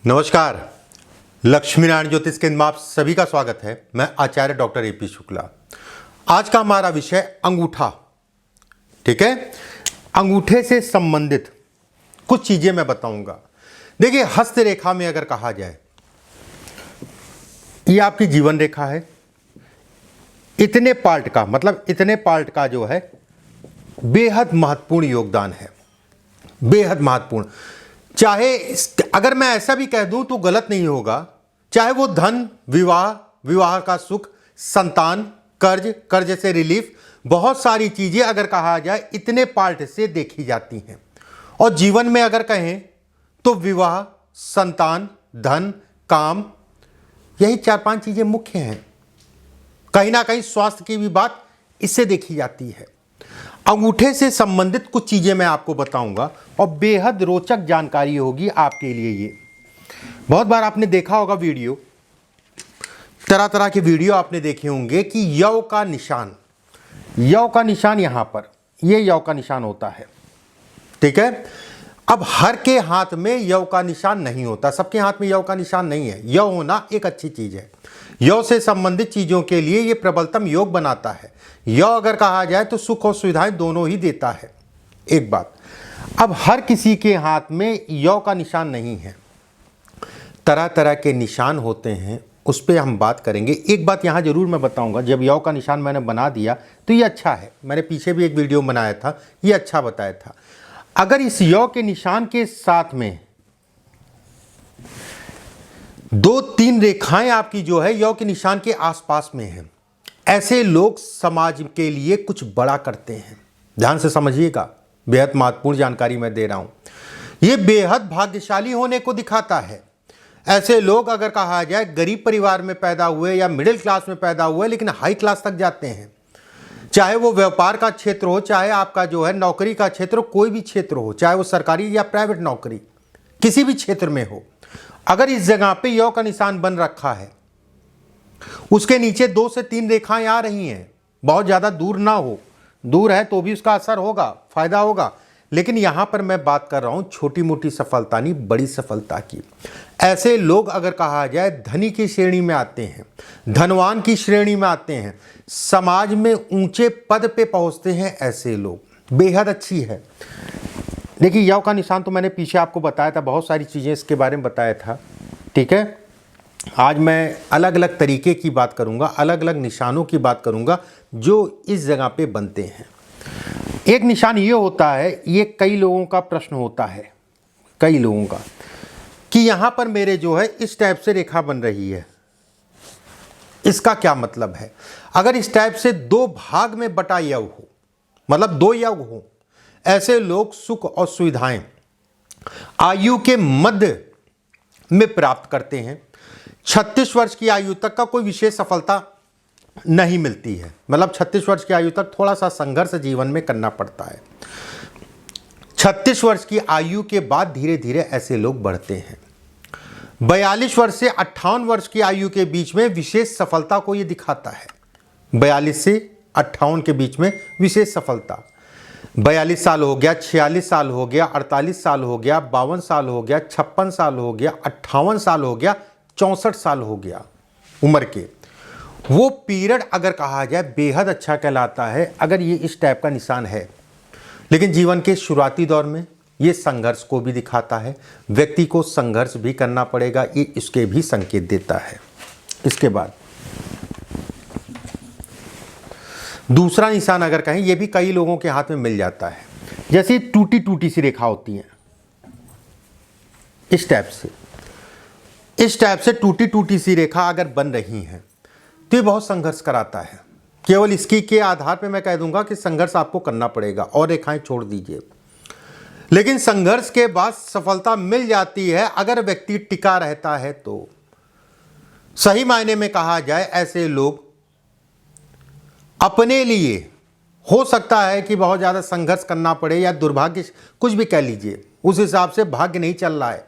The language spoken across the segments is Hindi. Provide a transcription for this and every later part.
नमस्कार। लक्ष्मी नारायण ज्योतिष केंद्र में आप सभी का स्वागत है। मैं आचार्य डॉक्टर ए.पी. शुक्ला। आज का हमारा विषय अंगूठा। ठीक है, अंगूठे से संबंधित कुछ चीजें मैं बताऊंगा। देखिए, हस्तरेखा में अगर कहा जाए, ये आपकी जीवन रेखा है। इतने पार्ट का मतलब इतने पार्ट का जो है बेहद महत्वपूर्ण योगदान है, बेहद महत्वपूर्ण। चाहे अगर मैं ऐसा भी कह दूं तो गलत नहीं होगा, चाहे वो धन, विवाह, विवाह का सुख, संतान, कर्ज, कर्ज से रिलीफ, बहुत सारी चीजें अगर कहा जाए इतने पार्ट से देखी जाती हैं। और जीवन में अगर कहें तो विवाह, संतान, धन, काम, यही 4-5 चीजें मुख्य हैं। कहीं ना कहीं स्वास्थ्य की भी बात इससे देखी जाती है। अंगूठे से संबंधित कुछ चीजें मैं आपको बताऊंगा और बेहद रोचक जानकारी होगी आपके लिए। ये बहुत बार आपने देखा होगा वीडियो, तरह तरह के वीडियो आपने देखे होंगे कि यव का निशान, यव का निशान यहां पर, ये यव का निशान होता है। ठीक है, अब हर के हाथ में यव का निशान नहीं होता, सबके हाथ में यव का निशान नहीं है। यव होना एक अच्छी चीज है। यव से संबंधित चीजों के लिए ये प्रबलतम योग बनाता है। यव अगर कहा जाए तो सुख और सुविधाएं दोनों ही देता है। एक बात, अब हर किसी के हाथ में यव का निशान नहीं है, तरह तरह के निशान होते हैं, उस पर हम बात करेंगे। एक बात यहाँ जरूर मैं बताऊंगा, जब यव का निशान मैंने बना दिया तो ये अच्छा है। मैंने पीछे भी एक वीडियो बनाया था, ये अच्छा बताया था। अगर इस यव के निशान के साथ में 2-3 रेखाएं आपकी जो है यव के निशान के आसपास में है, ऐसे लोग समाज के लिए कुछ बड़ा करते हैं। ध्यान से समझिएगा, बेहद महत्वपूर्ण जानकारी मैं दे रहा हूं। यह बेहद भाग्यशाली होने को दिखाता है। ऐसे लोग अगर कहा जाए गरीब परिवार में पैदा हुए या मिडिल क्लास में पैदा हुए, लेकिन हाई क्लास तक जाते हैं। चाहे वो व्यापार का क्षेत्र हो, चाहे आपका जो है नौकरी का क्षेत्र हो, कोई भी क्षेत्र हो, चाहे वो सरकारी या प्राइवेट नौकरी, किसी भी क्षेत्र में हो, अगर इस जगह पे यव का निशान बन रखा है, उसके नीचे 2 से 3 रेखाएं आ रही हैं, बहुत ज्यादा दूर ना हो, दूर है तो भी उसका असर होगा, फायदा होगा। लेकिन यहां पर मैं बात कर रहा हूं छोटी मोटी सफलता नहीं, बड़ी सफलता की। ऐसे लोग अगर कहा जाए धनी की श्रेणी में आते हैं, धनवान की श्रेणी में आते हैं, समाज में ऊंचे पद पे पहुंचते हैं। ऐसे लोग बेहद अच्छी है। देखिए, यव का निशान तो मैंने पीछे आपको बताया था, बहुत सारी चीजें इसके बारे में बताया था। ठीक है, आज मैं अलग अलग तरीके की बात करूंगा, अलग अलग निशानों की बात करूंगा जो इस जगह पे बनते हैं। एक निशान ये होता है, ये कई लोगों का प्रश्न होता है, कई लोगों का, कि यहां पर मेरे जो है इस टाइप से रेखा बन रही है, इसका क्या मतलब है। अगर इस टाइप से 2 भाग में बटा यव हो, मतलब 2 यव हो, ऐसे लोग सुख और सुविधाएं आयु के मध्य में प्राप्त करते हैं। 36 वर्ष की आयु तक का कोई विशेष सफलता नहीं मिलती है, मतलब 36 वर्ष की आयु तक थोड़ा सा संघर्ष जीवन में करना पड़ता है। 36 वर्ष की आयु के बाद धीरे धीरे ऐसे लोग बढ़ते हैं। 42 वर्ष से 58 वर्ष की आयु के बीच में विशेष सफलता को ये दिखाता है। 42 से 58 के बीच में विशेष सफलता। 42 साल हो गया, 46 साल हो गया, 48 साल हो गया, 52 साल हो गया, 56 साल हो गया, 58 साल हो गया, 64 साल हो गया उम्र के, वो पीरियड अगर कहा जाए बेहद अच्छा कहलाता है, अगर ये इस टाइप का निशान है। लेकिन जीवन के शुरुआती दौर में ये संघर्ष को भी दिखाता है, व्यक्ति को संघर्ष भी करना पड़ेगा, ये इसके भी संकेत देता है। इसके बाद दूसरा निशान अगर कहें, ये भी कई लोगों के हाथ में मिल जाता है। जैसे टूटी टूटी सी रेखा होती है, इस टाइप से, इस टाइप से टूटी टूटी सी रेखा अगर बन रही है तो ये बहुत संघर्ष कराता है। केवल इसकी के आधार पे मैं कह दूंगा कि संघर्ष आपको करना पड़ेगा और रेखाएं छोड़ दीजिए। लेकिन संघर्ष के बाद सफलता मिल जाती है अगर व्यक्ति टिका रहता है तो। सही मायने में कहा जाए, ऐसे लोग अपने लिए, हो सकता है कि बहुत ज़्यादा संघर्ष करना पड़े या दुर्भाग्य, कुछ भी कह लीजिए, उस हिसाब से भाग्य नहीं चल रहा है,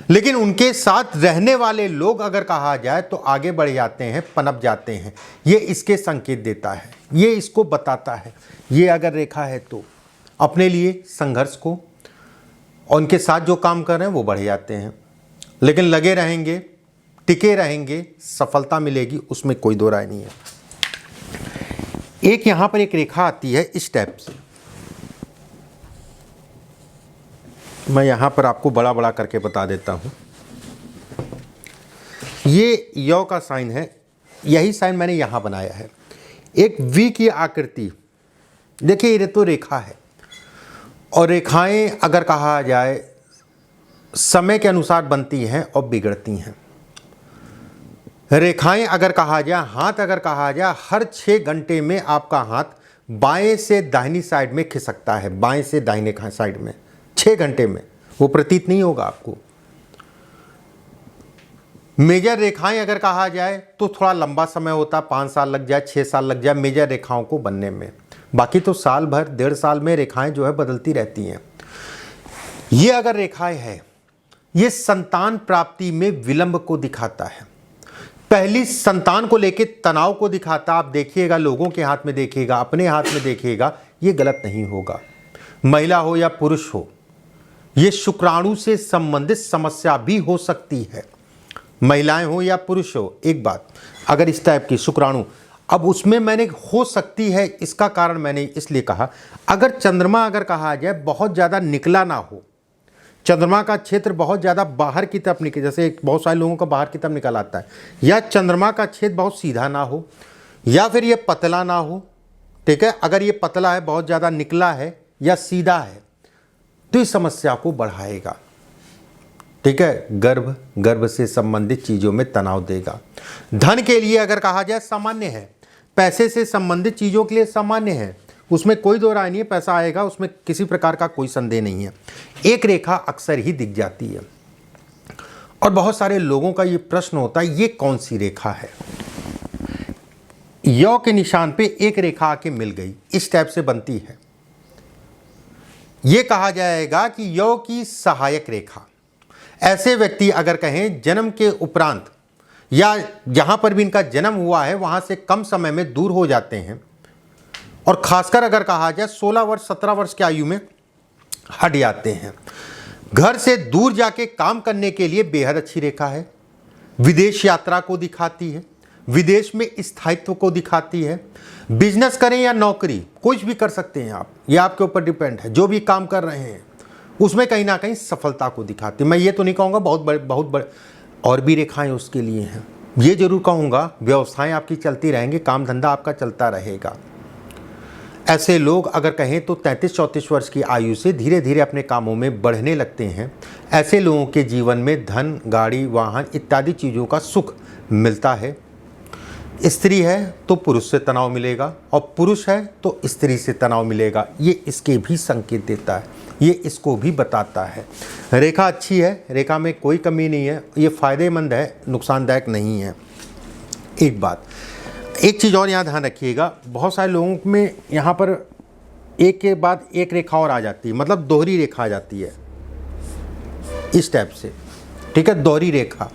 लेकिन उनके साथ रहने वाले लोग अगर कहा जाए तो आगे बढ़ जाते हैं, पनप जाते हैं। ये इसके संकेत देता है, ये इसको बताता है। ये अगर रेखा है तो अपने लिए संघर्ष को, और उनके साथ जो काम कर रहे हैं वो बढ़ जाते हैं। लेकिन लगे रहेंगे, टिके रहेंगे, सफलता मिलेगी, उसमें कोई दो राय नहीं है। एक यहां पर एक रेखा आती है इस टाइप से, मैं यहां पर आपको बड़ा बड़ा करके बता देता हूं। ये यौ का साइन है, यही साइन मैंने यहां बनाया है। एक वी की आकृति, देखिए ये तो रेखा है, और रेखाएं अगर कहा जाए समय के अनुसार बनती हैं और बिगड़ती हैं। रेखाएं अगर कहा जाए, हाथ अगर कहा जाए, हर 6 घंटे में आपका हाथ बाएं से दाहिनी साइड में खिसकता है, बाएं से दाहिने साइड में 6 घंटे में, वो प्रतीत नहीं होगा आपको। मेजर रेखाएं अगर कहा जाए तो थोड़ा लंबा समय होता, 5 साल लग जाए, 6 साल लग जाए मेजर रेखाओं को बनने में। बाकी तो साल भर, 1.5 साल में रेखाएं जो है बदलती रहती हैं। ये अगर रेखाएं हैं, ये संतान प्राप्ति में विलंब को दिखाता है। पहली संतान को लेकर तनाव को दिखाता। आप देखिएगा, लोगों के हाथ में देखिएगा, अपने हाथ में देखिएगा, ये गलत नहीं होगा। महिला हो या पुरुष हो, ये शुक्राणु से संबंधित समस्या भी हो सकती है। महिलाएं हो या पुरुष हो, एक बात, अगर इस टाइप की शुक्राणु, अब उसमें मैंने हो सकती है, इसका कारण मैंने इसलिए कहा, अगर चंद्रमा अगर कहा जाए बहुत ज़्यादा निकला ना हो, चंद्रमा का क्षेत्र बहुत ज़्यादा बाहर की तरफ निकले, जैसे बहुत सारे लोगों का बाहर की तरफ निकल आता है, या चंद्रमा का क्षेत्र बहुत सीधा ना हो, या फिर ये पतला ना हो, ठीक है। अगर ये पतला है, बहुत ज़्यादा निकला है या सीधा है, तो इस समस्या को बढ़ाएगा, ठीक है। गर्भ से संबंधित चीज़ों में तनाव देगा। धन के लिए अगर कहा जाए सामान्य है, पैसे से संबंधित चीज़ों के लिए सामान्य है, उसमें कोई दो राय नहीं है, पैसा आएगा, उसमें किसी प्रकार का कोई संदेह नहीं है। एक रेखा अक्सर ही दिख जाती है, और बहुत सारे लोगों का ये प्रश्न होता है, ये कौन सी रेखा है। यौ के निशान पे एक रेखा आके मिल गई, इस टाइप से बनती है। ये कहा जाएगा कि यौ की सहायक रेखा। ऐसे व्यक्ति अगर कहें जन्म के उपरांत या जहां पर भी इनका जन्म हुआ है वहां से कम समय में दूर हो जाते हैं, और खासकर अगर कहा जाए 16 वर्ष 17 वर्ष की आयु में हट जाते हैं। घर से दूर जाके काम करने के लिए बेहद अच्छी रेखा है। विदेश यात्रा को दिखाती है, विदेश में स्थायित्व को दिखाती है। बिजनेस करें या नौकरी, कुछ भी कर सकते हैं आप, ये आपके ऊपर डिपेंड है। जो भी काम कर रहे हैं उसमें कहीं ना कहीं सफलता को दिखाती है। मैं ये तो नहीं कहूँगा बहुत बड़े और भी रेखाएं उसके लिए हैं। ये जरूर कहूँगा व्यवसाएं आपकी चलती रहेंगी, काम धंधा आपका चलता रहेगा। ऐसे लोग अगर कहें तो 33-34 वर्ष की आयु से धीरे धीरे अपने कामों में बढ़ने लगते हैं। ऐसे लोगों के जीवन में धन, गाड़ी, वाहन इत्यादि चीज़ों का सुख मिलता है। स्त्री है तो पुरुष से तनाव मिलेगा, और पुरुष है तो स्त्री से तनाव मिलेगा। ये इसके भी संकेत देता है, ये इसको भी बताता है। रेखा अच्छी है, रेखा में कोई कमी नहीं है, ये फ़ायदेमंद है, नुकसानदायक नहीं है। एक बात, एक चीज़ और यहाँ ध्यान रखिएगा, बहुत सारे लोगों में यहाँ पर एक के बाद एक रेखा और आ जाती है, मतलब दोहरी रेखा आ जाती है इस टाइप से, ठीक है। दोहरी रेखा,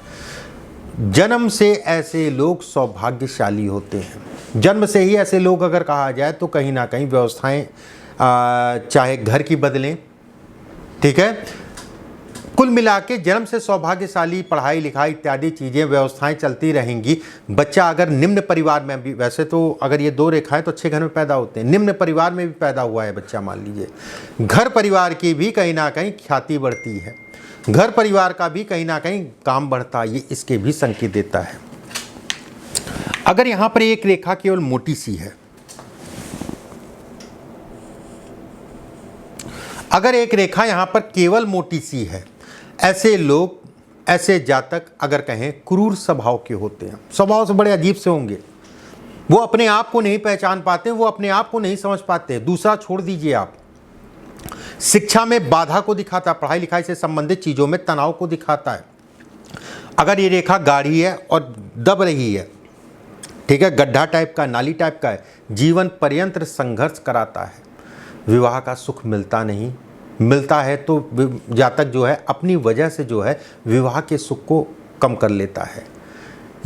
जन्म से ऐसे लोग सौभाग्यशाली होते हैं। जन्म से ही ऐसे लोग अगर कहा जाए तो कहीं ना कहीं व्यवस्थाएं चाहे घर की बदलें, ठीक है। कुल मिला के जन्म से सौभाग्यशाली, पढ़ाई लिखाई इत्यादि चीज़ें व्यवस्थाएं चलती रहेंगी। बच्चा अगर निम्न परिवार में भी, वैसे तो अगर ये दो रेखाएं तो अच्छे घर में पैदा होते हैं, निम्न परिवार में भी पैदा हुआ है बच्चा, मान लीजिए, घर परिवार की भी कहीं ना कहीं ख्याति बढ़ती है, घर परिवार का भी कहीं ना कहीं काम बढ़ता है। ये इसके भी संकेत देता है। अगर यहाँ पर एक रेखा केवल मोटी सी है, अगर एक रेखा यहाँ पर केवल मोटी सी है, ऐसे लोग, ऐसे जातक अगर कहें क्रूर स्वभाव के होते हैं, स्वभाव से बड़े अजीब से होंगे। वो अपने आप को नहीं पहचान पाते, वो अपने आप को नहीं समझ पाते। दूसरा छोड़ दीजिए आप, शिक्षा में बाधा को दिखाता है, पढ़ाई लिखाई से संबंधित चीज़ों में तनाव को दिखाता है। अगर ये रेखा गाढ़ी है और दब रही है, ठीक है, गड्ढा टाइप का, नाली टाइप का है, जीवन पर्यंत संघर्ष कराता है। विवाह का सुख मिलता नहीं, मिलता है तो जातक जो है अपनी वजह से जो है विवाह के सुख को कम कर लेता है।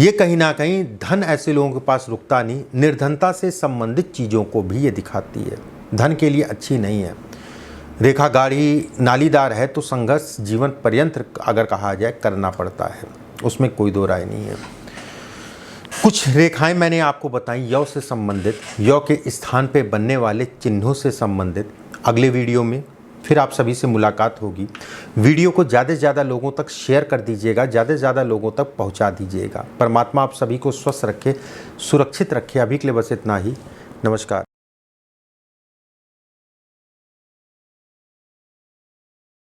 ये कहीं ना कहीं धन ऐसे लोगों के पास रुकता नहीं। निर्धनता से संबंधित चीज़ों को भी ये दिखाती है, धन के लिए अच्छी नहीं है। रेखा गाढ़ी नालीदार है तो संघर्ष जीवन पर्यंत अगर कहा जाए करना पड़ता है, उसमें कोई दो राय नहीं है। कुछ रेखाएं मैंने आपको बताई यौ से संबंधित, यौ के स्थान पे बनने वाले चिन्हों से संबंधित। अगले वीडियो में फिर आप सभी से मुलाकात होगी। वीडियो को ज़्यादा से ज़्यादा लोगों तक शेयर कर दीजिएगा, ज़्यादा से ज़्यादा लोगों तक पहुंचा दीजिएगा। परमात्मा आप सभी को स्वस्थ रखे, सुरक्षित रखे। अभी के लिए बस इतना ही। नमस्कार।